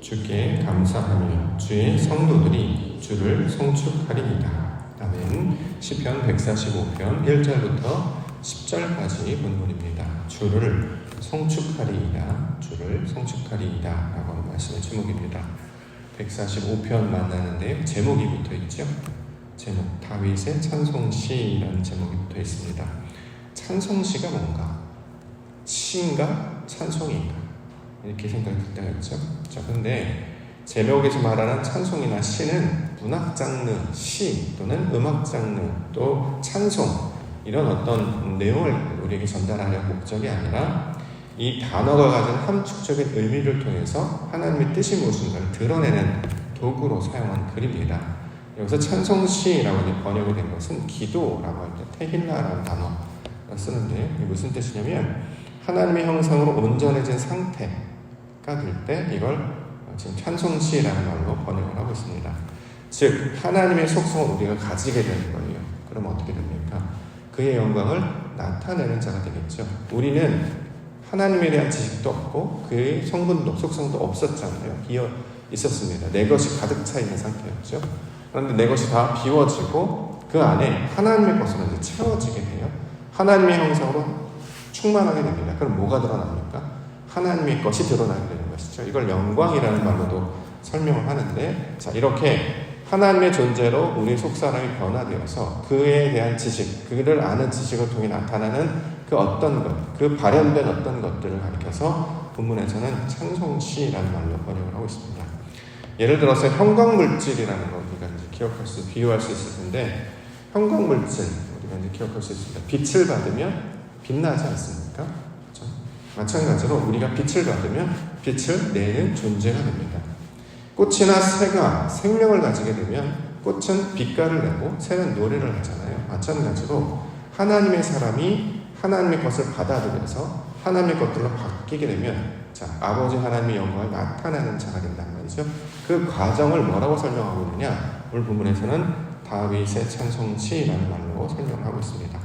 주께 감사하며 주의 성도들이 주를 송축하리이다. 아멘. 시편 145편 1절부터 10절까지 본문입니다. 주를 송축하리이다. 주를 송축하리이다 라고 하는 말씀의 제목입니다. 145편 만나는데 제목이 붙어 있죠. 제목 다윗의 찬송시라는 제목이 붙어 있습니다. 찬송시가 뭔가? 시인가? 찬송인가? 이렇게 생각이 들 때가 있죠. 자, 근데 제목에서 말하는 찬송이나 시는 문학 장르, 시 또는 음악 장르, 또 찬송 이런 어떤 내용을 우리에게 전달하려 목적이 아니라 이 단어가 가진 함축적인 의미를 통해서 하나님의 뜻이 무엇인가를 드러내는 도구로 사용한 글입니다. 여기서 찬송시라고 번역이 된 것은 기도라고 할 때 테힐라라는 단어를 쓰는데 이게 무슨 뜻이냐면 하나님의 형상으로 온전해진 상태가 될 때 이걸 지금 찬송시라는 말로 번역을 하고 있습니다. 즉 하나님의 속성을 우리가 가지게 되는 거예요. 그럼 어떻게 됩니까? 그의 영광을 나타내는 자가 되겠죠. 우리는 하나님에 대한 지식도 없고 그의 성분도 속성도 없었잖아요. 비어 있었습니다. 내 것이 가득 차 있는 상태였죠. 그런데 내 것이 다 비워지고 그 안에 하나님의 것으로 이제 채워지게 돼요. 하나님의 형상으로 충만하게 됩니다. 그럼 뭐가 드러납니까? 하나님의 것이 드러나게 되는 것이죠. 이걸 영광이라는 말로도 설명을 하는데, 자, 이렇게 하나님의 존재로 우리 속사람이 변화되어서 그에 대한 지식, 그를 아는 지식을 통해 나타나는 그 어떤 것, 그 발현된 어떤 것들을 가리켜서 본문에서는 찬송시라는 말로 번역을 하고 있습니다. 예를 들어서 형광물질이라는 걸 우리가 이제 비유할 수 있을 텐데, 형광물질 우리가 이제 기억할 수 있습니다. 빛을 받으면 빛나지 않습니까? 그렇죠? 마찬가지로 우리가 빛을 받으면 빛을 내는 존재가 됩니다. 꽃이나 새가 생명을 가지게 되면 꽃은 빛깔을 내고 새는 노래를 하잖아요. 마찬가지로 하나님의 사람이 하나님의 것을 받아들여서 하나님의 것들로 바뀌게 되면 자, 아버지 하나님의 영광을 나타내는 자가 된단 말이죠. 그 과정을 뭐라고 설명하고 있느냐? 오늘 본문에서는 다윗의 찬송시라는 말로 설명을 하고 있습니다.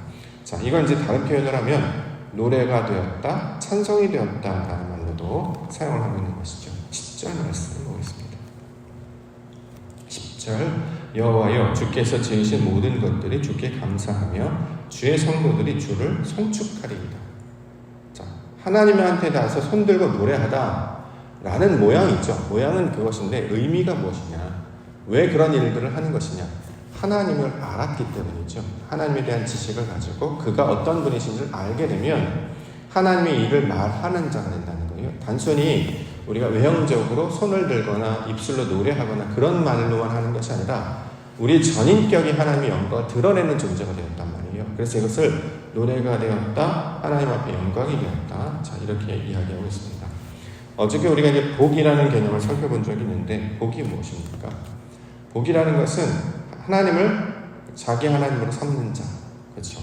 자, 이건 이제 다른 표현을 하면 노래가 되었다, 찬송이 되었다라는 말로도 사용을 하고 있는 것이죠. 10절 말씀을 보겠습니다. 10절 여호와여 주께서 지으신 모든 것들이 주께 감사하며 주의 성도들이 주를 송축하리이다. 자, 하나님한테 닿아서 손들고 노래하다 라는 모양이죠. 모양은 그것인데 의미가 무엇이냐? 왜 그런 일들을 하는 것이냐? 하나님을 알았기 때문이죠. 하나님에 대한 지식을 가지고 그가 어떤 분이신지를 알게 되면 하나님의 일을 말하는 자가 된다는 거예요. 단순히 우리가 외형적으로 손을 들거나 입술로 노래하거나 그런 말로만 하는 것이 아니라 우리 전인격이 하나님의 영광을 드러내는 존재가 되었단 말이에요. 그래서 이것을 노래가 되었다, 하나님 앞에 영광이 되었다. 자, 이렇게 이야기하고 있습니다. 어저께 우리가 이제 복이라는 개념을 살펴본 적이 있는데 복이 무엇입니까? 복이라는 것은 하나님을 자기 하나님으로 삼는 자. 그렇죠?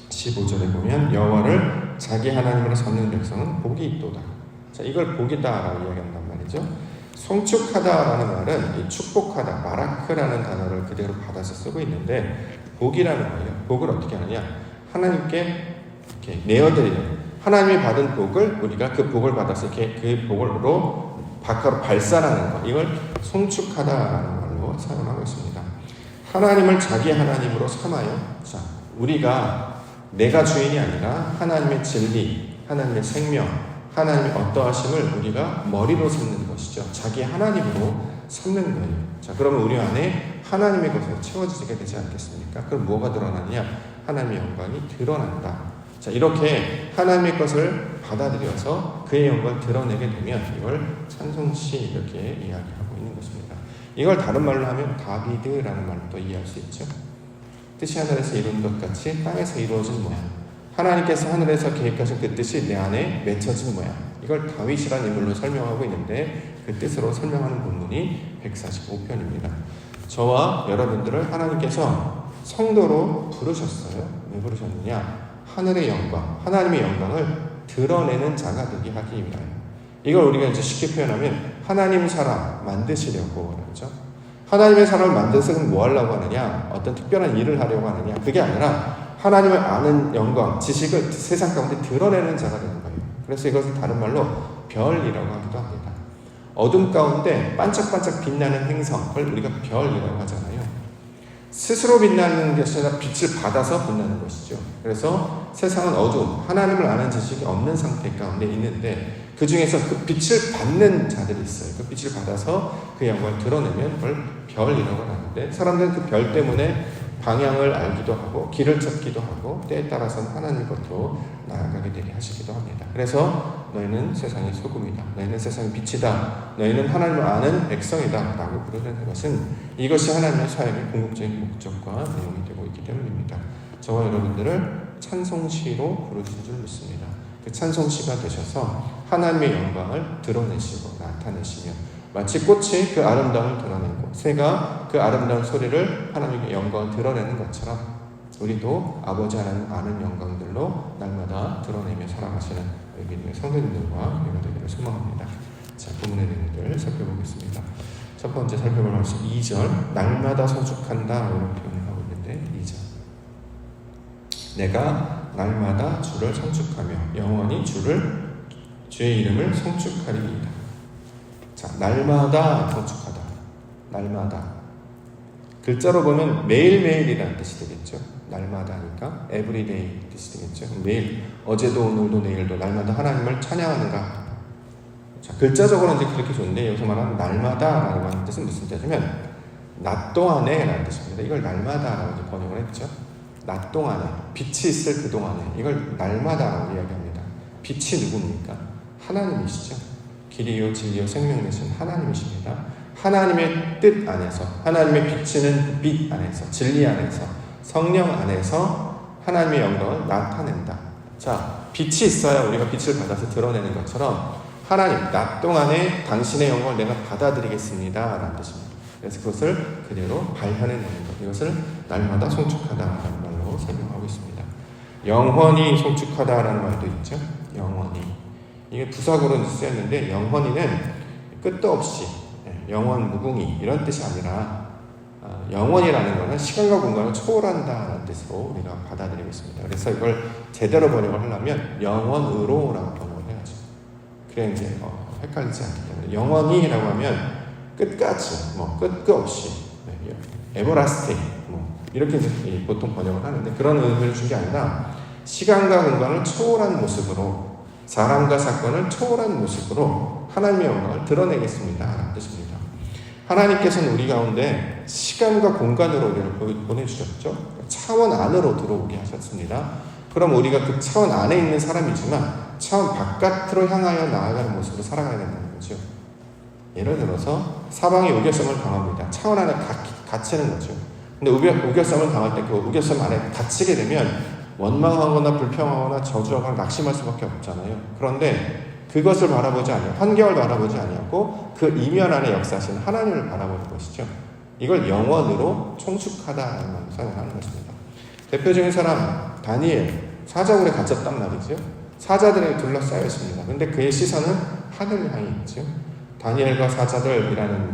15절에 보면 여호와를 자기 하나님으로 삼는 백성은 복이 있도다. 자, 이걸 복이다라고 이야기한단 말이죠. 송축하다라는 말은 이 축복하다, 마라크라는 단어를 그대로 받아서 쓰고 있는데 복이라는 거예요. 복을 어떻게 하느냐? 하나님께 이렇게 내어드리는 하나님이 받은 복을 우리가 그 복을 받아서 이렇게 그 복으로 밖으로 발산하는 것. 이걸 송축하다라는 말로 사용하고 있습니다. 하나님을 자기 하나님으로 삼아요. 자, 우리가 내가 주인이 아니라 하나님의 진리, 하나님의 생명, 하나님의 어떠하심을 우리가 머리로 삼는 것이죠. 자기 하나님으로 삼는 거예요. 자, 그러면 우리 안에 하나님의 것으로 채워지게 되지 않겠습니까? 그럼 뭐가 드러나느냐? 하나님의 영광이 드러난다. 자, 이렇게 하나님의 것을 받아들여서 그의 영광을 드러내게 되면 이걸 찬송시 이렇게 이야기하고 있는 것입니다. 이걸 다른 말로 하면 다비드라는 말로 또 이해할 수 있죠. 뜻이 하늘에서 이룬 것 같이 땅에서 이루어진 모양. 하나님께서 하늘에서 계획하신 그 뜻이 내 안에 맺혀진 모양. 이걸 다윗이라는 인물로 설명하고 있는데 그 뜻으로 설명하는 본문이 145편입니다. 저와 여러분들을 하나님께서 성도로 부르셨어요. 왜 부르셨느냐? 하늘의 영광, 하나님의 영광을 드러내는 자가 되게 하기 위하여. 이걸 우리가 이제 쉽게 표현하면 하나님 사람 만드시려고 그러죠. 하나님의 사람을 만들어서 뭐 하려고 하느냐? 어떤 특별한 일을 하려고 하느냐? 그게 아니라 하나님을 아는 영광, 지식을 세상 가운데 드러내는 자가 되는 거예요. 그래서 이것을 다른 말로 별이라고 하기도 합니다. 어둠 가운데 반짝반짝 빛나는 행성, 그걸 우리가 별이라고 하잖아요. 스스로 빛나는 것이 아니라 빛을 받아서 빛나는 것이죠. 그래서 세상은 어두움, 하나님을 아는 지식이 없는 상태 가운데 있는데 그 중에서 그 빛을 받는 자들이 있어요. 그 빛을 받아서 그 영광을 드러내면 그걸 별이라고 하는데 사람들은 그 별 때문에 방향을 알기도 하고 길을 찾기도 하고 때에 따라서는 하나님 곁으로 나아가게 되게 하시기도 합니다. 그래서 너희는 세상의 소금이다. 너희는 세상의 빛이다. 너희는 하나님을 아는 백성이다. 라고 부르는 것은 이것이 하나님의 사역의 궁극적인 목적과 내용이 되고 있기 때문입니다. 저와 여러분들을 찬송시로 부르신 줄 믿습니다. 그 찬송시가 되셔서 하나님의 영광을 드러내시고 나타내시며 마치 꽃이 그 아름다움을 드러내고 새가 그 아름다운 소리를 하나님의 영광을 드러내는 것처럼 우리도 아버지 하나님 아는 영광들로 날마다 드러내며 살아가시는 믿음의 성도님들과 우리가 되기를 소망합니다. 자, 본문의 내용들 살펴보겠습니다. 첫 번째 살펴볼 말씀 2절 날마다 성축한다 이런 표현을 하고 있는데 2절 내가 날마다 주를 성축하며 영원히 주의 이름을 성축하리이다. 자, 날마다 성축하다. 날마다. 글자로 보면 매일매일이라는 뜻이 되겠죠. 날마다 하니까 everyday 뜻이 되겠죠. 매일, 어제도 오늘도 내일도 날마다 하나님을 찬양하는가. 자, 글자적으로는 이제 그렇게 좋은데 여기서 말하는 날마다라고 하는 뜻은 무슨 뜻이냐면 낮 동안에 라는 뜻입니다. 이걸 날마다라고 이제 번역을 했죠. 낮 동안에, 빛이 있을 그 동안에 이걸 날마다라고 이야기합니다. 빛이 누굽니까? 하나님이시죠. 길이요 진리요 생명 되신 하나님이십니다. 하나님의 뜻 안에서 하나님의 비치는 빛 안에서 진리 안에서 성령 안에서 하나님의 영광을 나타낸다. 자, 빛이 있어야 우리가 빛을 받아서 드러내는 것처럼 하나님 낮 동안에 당신의 영광을 내가 받아들이겠습니다 라는 뜻입니다. 그래서 그것을 그대로 발현해내는 것, 이것을 날마다 송축하다라는 말로 설명하고 있습니다. 영원히 송축하다라는 말도 있죠. 영원히. 이게 부사구로 쓰였는데 영원히는 끝도 없이 영원 무궁히 이런 뜻이 아니라 영원이라는 것은 시간과 공간을 초월한다는 뜻으로 우리가 받아들이고 있습니다. 그래서 이걸 제대로 번역을 하려면 영원으로라고 번역을 해야죠. 그래 이제 헷갈리지 않기 때문에 영원히라고 하면 끝까지 끝도 없이 에버라스팅 이렇게 이제 보통 번역을 하는데 그런 의미를 준 게 아니라 시간과 공간을 초월한 모습으로 사람과 사건을 초월한 모습으로 하나님의 영광을 드러내겠습니다 라는 뜻입니다. 하나님께서는 우리 가운데 시간과 공간으로 우리를 보내주셨죠. 차원 안으로 들어오게 하셨습니다. 그럼 우리가 그 차원 안에 있는 사람이지만 차원 바깥으로 향하여 나아가는 모습으로 살아가야 된다는 거죠. 예를 들어서 사방에 우겨섬을 당합니다. 차원 안에 갇히는 거죠. 근데 우겨섬을 당할 때 그 우겨섬 안에 갇히게 되면 원망하거나 불평하거나 저주하거나 낙심할 수밖에 없잖아요. 그런데 그것을 바라보지 아니하고 환경을 바라보지 아니하고 그 이면 안에 역사하시는 하나님을 바라보는 것이죠. 이걸 영원으로 총축하다라는 말로 사용하는 것입니다. 대표적인 사람 다니엘 사자굴에 갇혔단 말이죠. 사자들에 둘러싸여 있습니다. 그런데 그의 시선은 하늘을 향해 있죠. 다니엘과 사자들이라는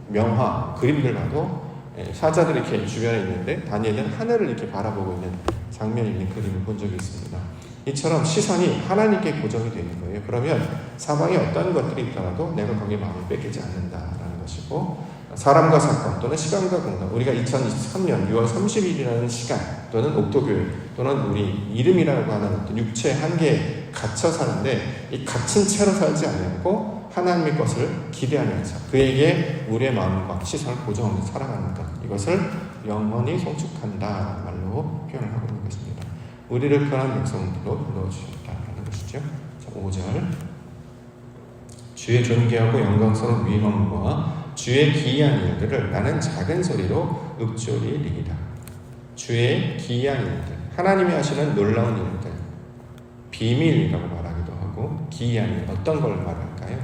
명화 그림들 봐도 사자들이 이렇게 주변에 있는데 다니엘은 하늘을 이렇게 바라보고 있는 장면이 있는 그림을 본 적이 있습니다. 이처럼 시선이 하나님께 고정이 되는 거예요. 그러면 사방에 어떤 것들이 있더라도 내가 거기에 마음을 뺏기지 않는다라는 것이고 사람과 사건 또는 시간과 공간 우리가 2023년 6월 30일이라는 시간 또는 옥토교일 또는 우리 이름이라고 하는 어떤 육체의 한계에 갇혀 사는데 이 갇힌 채로 살지 않고 하나님의 것을 기대하면서 그에게 우리의 마음과 시선을 고정하면서 살아가는 것 이것을 영원히 송축한다 말로 표현을 하고 있는 것입니다. 우리를 그런 백성들로 불러주셨다는 것이죠. 5절 주의 존귀하고 영광스러운 위엄과 주의 기이한 일들을 나는 작은 소리로 읊조리리이다. 주의 기이한 일들 하나님이 하시는 놀라운 일들 비밀이라고 말하기도 하고 기이한 일 어떤 걸 말할까요?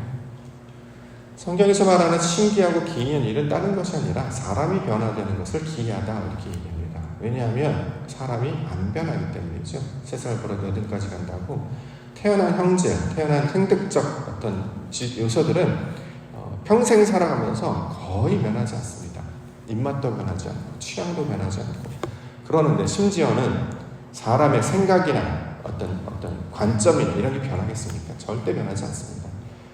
성경에서 말하는 신기하고 기이한 일은 다른 것이 아니라 사람이 변화되는 것을 기이하다 이렇게 얘기합니다. 왜냐하면 사람이 안 변하기 때문이죠. 3살 버릇 8까지 간다고 태어난 형제, 태어난 행득적 어떤 요소들은 평생 살아가면서 거의 변하지 않습니다. 입맛도 변하지 않고 취향도 변하지 않고 그러는데 심지어는 사람의 생각이나 어떤 관점이나 이런 게 변하겠습니까? 절대 변하지 않습니다.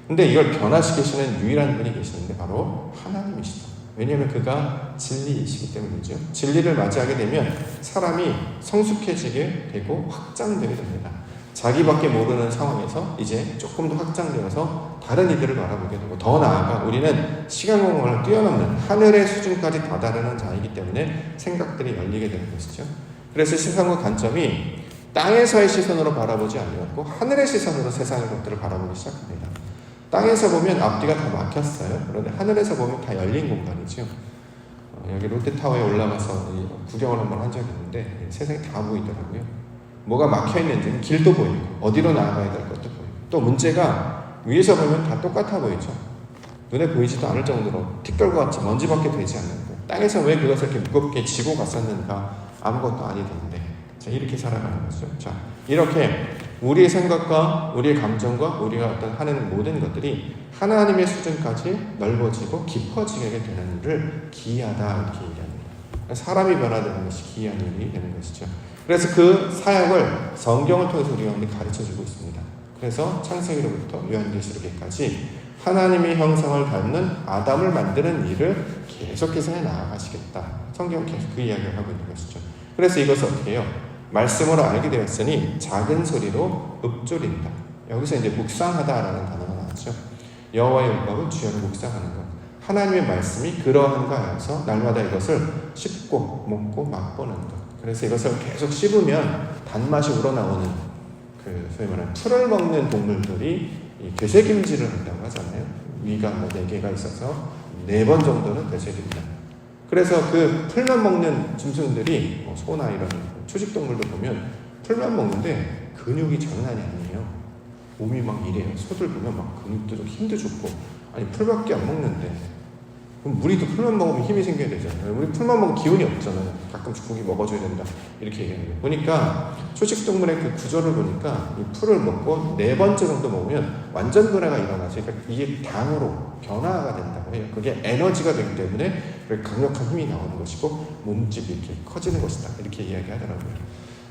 근데 이걸 변화시키시는 유일한 분이 계시는데 바로 하나님이시다. 왜냐하면 그가 진리이시기 때문이죠. 진리를 맞이하게 되면 사람이 성숙해지게 되고 확장되게 됩니다. 자기밖에 모르는 상황에서 이제 조금 더 확장되어서 다른 이들을 바라보게 되고, 더 나아가 우리는 시간 공간을 뛰어넘는 하늘의 수준까지 다다르는 자이기 때문에 생각들이 열리게 되는 것이죠. 그래서 시선과 관점이 땅에서의 시선으로 바라보지 않고 하늘의 시선으로 세상의 것들을 바라보기 시작합니다. 땅에서 보면 앞뒤가 다 막혔어요. 그런데 하늘에서 보면 다 열린 공간이죠. 여기 롯데타워에 올라가서 구경을 한번 한 적이 있는데 세상이 다 보이더라고요. 뭐가 막혀있는지는 길도 보이고 어디로 나아가야 될 것도 보이고, 또 문제가 위에서 보면 다 똑같아 보이죠. 눈에 보이지도 않을 정도로 티끌같이 먼지밖에 되지 않는 거. 땅에서 왜 그것을 이렇게 무겁게 지고 갔었는가? 아무것도 아니던데. 자, 이렇게 살아가는 거죠. 자, 이렇게 우리의 생각과 우리의 감정과 우리가 어떤 하는 모든 것들이 하나님의 수준까지 넓어지고 깊어지게 되는 일을 기이하다 이렇게 얘기합니다. 사람이 변화되는 것이 기이한 일이 되는 것이죠. 그래서 그 사역을 성경을 통해서 우리가 가르쳐주고 있습니다. 그래서 창세기로부터 요한계시록에까지 하나님의 형상을 닮는 아담을 만드는 일을 계속해서 해나가시겠다. 성경은 계속 그 이야기를 하고 있는 것이죠. 그래서 이것을 어떻게 해요? 말씀으로 알게 되었으니 작은 소리로 읊조린다. 여기서 이제 묵상하다라는 단어가 나왔죠. 여호와의 율법은 주야로 묵상하는 것. 하나님의 말씀이 그러한가 해서 날마다 이것을 씹고 먹고 맛보는 것. 그래서 이것을 계속 씹으면 단맛이 우러나오는 소위 말하는 풀을 먹는 동물들이 되새김질을 한다고 하잖아요. 위가 4개가 있어서 4번 정도는 되새긴다. 그래서 그 풀만 먹는 짐승들이 소나 이런 초식동물도 보면 풀만 먹는데 근육이 장난이 아니에요. 몸이 막 이래요. 소들 보면 막 근육도 좋고 힘도 좋고, 아니 풀밖에 안 먹는데 그럼 우리도 풀만 먹으면 힘이 생겨야 되잖아요. 우리 풀만 먹으면 기운이 없잖아요. 가끔씩 고기 먹어줘야 된다 이렇게 얘기하는 거예요. 보니까 초식동물의 그 구조를 보니까 이 풀을 먹고 4번째 정도 먹으면 완전 변화가 일어나서, 그러니까 이게 당으로 변화가 된다고 해요. 그게 에너지가 되기 때문에 강력한 힘이 나오는 것이고 몸집이 이렇게 커지는 것이다 이렇게 이야기하더라고요.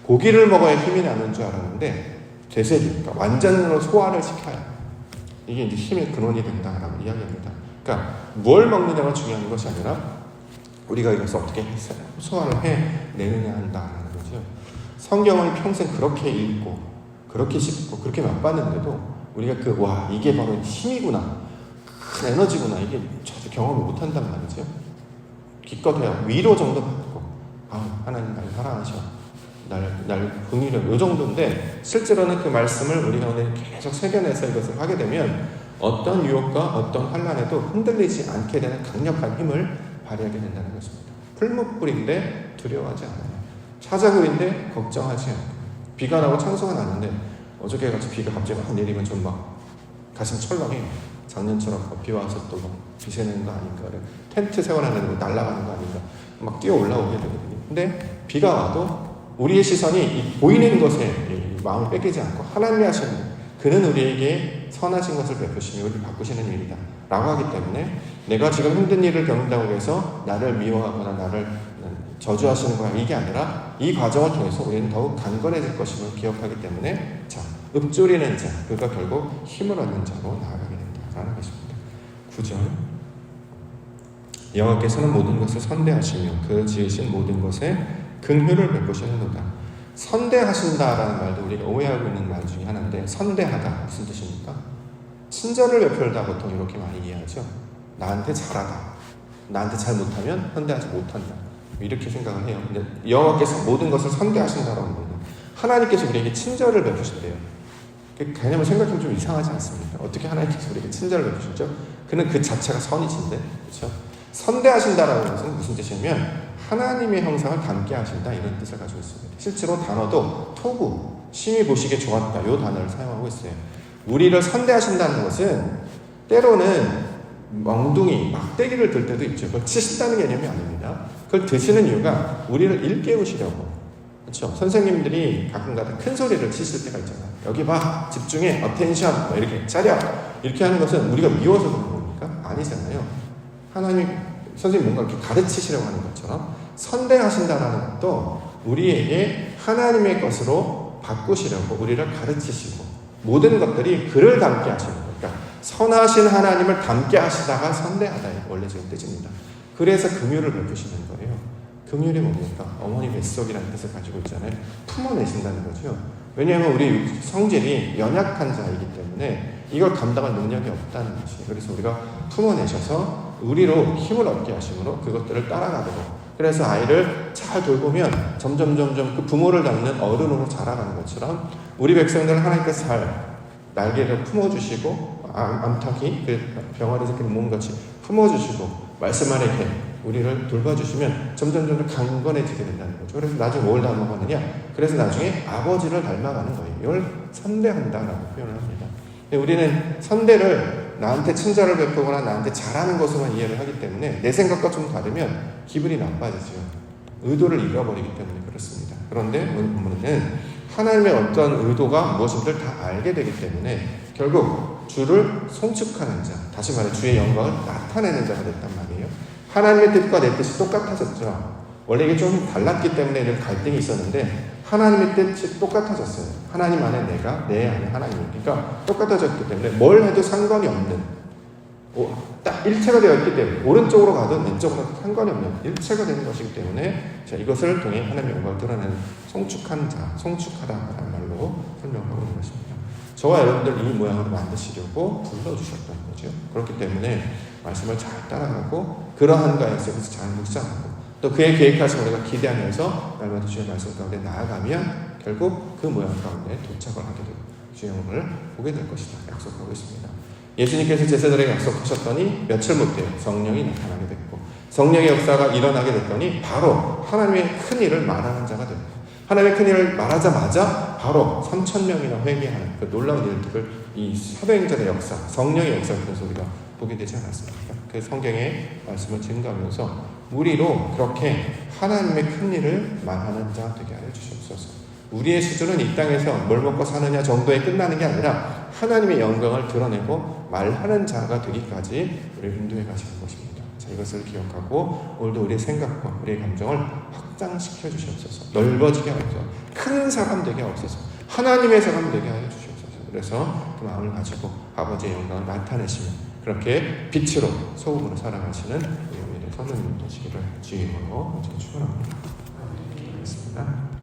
고기를 먹어야 힘이 나는 줄 알았는데 되새기니까 완전으로 소화를 시켜야 이게 이제 힘의 근원이 된다라고 이야기합니다. 그러니까 뭘 먹느냐가 중요한 것이 아니라 우리가 이것을 어떻게 소화를 해내느냐 한다는 거죠. 성경을 평생 그렇게 읽고 그렇게 씹고 그렇게 맛봤는데도 우리가 이게 바로 힘이구나, 큰 에너지구나, 이게 저도 경험을 못한단 말이죠. 기껏해야 위로 정도 받고 하나님 날 사랑하셔, 날 긍휼해, 이 정도인데 실제로는 그 말씀을 우리가 오늘 계속 새겨내서 이것을 하게 되면 어떤 유혹과 어떤 환난에도 흔들리지 않게 되는 강력한 힘을 발휘하게 된다는 것입니다. 풀무불인데 두려워하지 않아요. 찾아보인데 걱정하지 않고, 비가 나고 창소가 나는데 어저께 같이 비가 갑자기 막 내리면 좀 막 가슴 철렁해요. 작년처럼 비 와서 또 막 비 새는 거 아닌가, 텐트 세워놨는데 날아가는 거 아닌가, 막 뛰어 올라오게 되거든요. 근데 비가 와도 우리의 시선이 보이는 것에 마음을 뺏기지 않고 하나님이 하시는, 그는 우리에게 선하신 것을 베푸시며 우리를 바꾸시는 일이다 라고 하기 때문에, 내가 지금 힘든 일을 겪는다고 해서 나를 미워하거나 나를 저주하시는 거야 이게 아니라 이 과정을 통해서 우리는 더욱 강건해질 것임을 기억하기 때문에, 자, 읊조리는 자, 그가 결국 힘을 얻는 자로 나아가게 된다라는 것입니다. 9절, 여호와께서는 모든 것을 선대하시며 그 지으신 모든 것에 긍휼을 베푸시는도다. 선대하신다라는 말도 우리가 오해하고 있는 말 중에 하나인데, 선대하다 무슨 뜻입니까? 친절을 베풀다 보통 이렇게 많이 이해하죠. 나한테 잘하다, 나한테 잘 못하면 선대하지 못한다, 이렇게 생각을 해요. 근데 여호와께서 모든 것을 선대하신다라는 거는 하나님께서 우리에게 친절을 베푸신대요. 그 개념을 생각하면 좀 이상하지 않습니까? 어떻게 하나님께서 우리에게 친절을 베푸시죠? 그는 그 자체가 선이신데, 그렇죠? 선대하신다라는 것은 무슨 뜻이냐면 하나님의 형상을 닮게 하신다, 이런 뜻을 가지고 있습니다. 실제로 단어도 토부, 심히 보시기에 좋았다, 이 단어를 사용하고 있어요. 우리를 선대하신다는 것은 때로는 멍둥이, 막대기를 들 때도 있죠. 그걸 치신다는 개념이 아닙니다. 그걸 드시는 이유가 우리를 일깨우시려고. 그렇죠? 선생님들이 가끔가다 큰 소리를 치실 때가 있잖아요. 여기 봐, 집중해, 어텐션, 이렇게 차려, 이렇게 하는 것은 우리가 미워서 그런 겁니까? 아니잖아요. 하나님, 선생님 뭔가 이렇게 가르치시려고 하는 것처럼 선대하신다는 것도 우리에게 하나님의 것으로 바꾸시려고 우리를 가르치시고, 모든 것들이 그를 닮게 하시는 거예요. 그러니까 선하신 하나님을 닮게 하시다가 선대하다. 원래 지금 뜻입니다. 그래서 긍휼을 베푸시는 거예요. 긍휼이 뭡니까? 어머니 뱃속이라는 뜻을 가지고 있잖아요. 품어내신다는 거죠. 왜냐하면 우리 성질이 연약한 자이기 때문에 이걸 감당할 능력이 없다는 것이에요. 그래서 우리가 품어내셔서 우리로 힘을 얻게 하심으로 그것들을 따라가도록, 그래서 아이를 잘 돌보면 점점 그 부모를 닮는 어른으로 자라가는 것처럼 우리 백성들은 하나님께서 잘 날개를 품어주시고 암탉이 그 병아리 새끼를 몸같이 품어주시고 말씀 안에 이렇게 우리를 돌봐주시면 점점 강건해지게 된다는 거죠. 그래서 나중에 뭘 닮아가느냐? 그래서 나중에 아버지를 닮아가는 거예요. 이걸 선대한다라고 표현을 합니다. 우리는 선대를 나한테 친절을 베푸거나 나한테 잘하는 것으로만 이해를 하기 때문에 내 생각과 좀 다르면 기분이 나빠지죠. 의도를 잃어버리기 때문에 그렇습니다. 그런데 오늘 본문은 하나님의 어떤 의도가 무엇인지를 다 알게 되기 때문에 결국 주를 송축하는 자, 다시 말해 주의 영광을 나타내는 자가 됐단 말이에요. 하나님의 뜻과 내 뜻이 똑같아졌죠. 원래 이게 좀 달랐기 때문에 이런 갈등이 있었는데 하나님의 뜻이 똑같아졌어요. 하나님 안에 내가, 내 안에 하나님. 그러니까 똑같아졌기 때문에 뭘 해도 상관이 없는, 딱 일체가 되어 있기 때문에 오른쪽으로 가든 왼쪽으로 가든 상관이 없는 일체가 되는 것이기 때문에 자, 이것을 통해 하나님의 영광을 드러내는 송축한 자, 송축하다라는 말로 설명하고 있는 것입니다. 저와 여러분들 이 모양으로 만드시려고 불러주셨던 거죠. 그렇기 때문에 말씀을 잘 따라가고 그러한 가에 속에서 잘 묵상하고 또 그의 계획하신 우리가 기대하면서 날마다 주의 말씀 가운데 나아가면 결국 그 모양 가운데 도착을 하게 되고 주의 영광을 보게 될 것이다 약속하고 있습니다. 예수님께서 제자들에게 약속하셨더니 며칠 못해 성령이 나타나게 됐고 성령의 역사가 일어나게 됐더니 바로 하나님의 큰 일을 말하는 자가 됐고 하나님의 큰 일을 말하자마자 바로 3,000명이나 회개하는 그 놀라운 일들을 이 사도행전의 역사, 성령의 역사를 통해서 우리가 보게 되지 않았습니까? 그 성경의 말씀을 증거하면서 우리로 그렇게 하나님의 큰 일을 말하는 자 되게 하여 주시옵소서. 우리의 수준은 이 땅에서 뭘 먹고 사느냐 정도에 끝나는 게 아니라 하나님의 영광을 드러내고 말하는 자가 되기까지 우리를 인도해 가시는 것입니다. 자, 이것을 기억하고 오늘도 우리의 생각과 우리의 감정을 확장시켜 주시옵소서. 넓어지게 하옵소서. 큰 사람 되게 하옵소서. 하나님의 사람 되게 하여 주시옵소서. 그래서 그 마음을 가지고 아버지의 영광을 나타내시면 그렇게 빛으로 소금으로 살아가시는 우리 성도님 되시기를 주의 이름으로 축원합니다. 알겠습니다.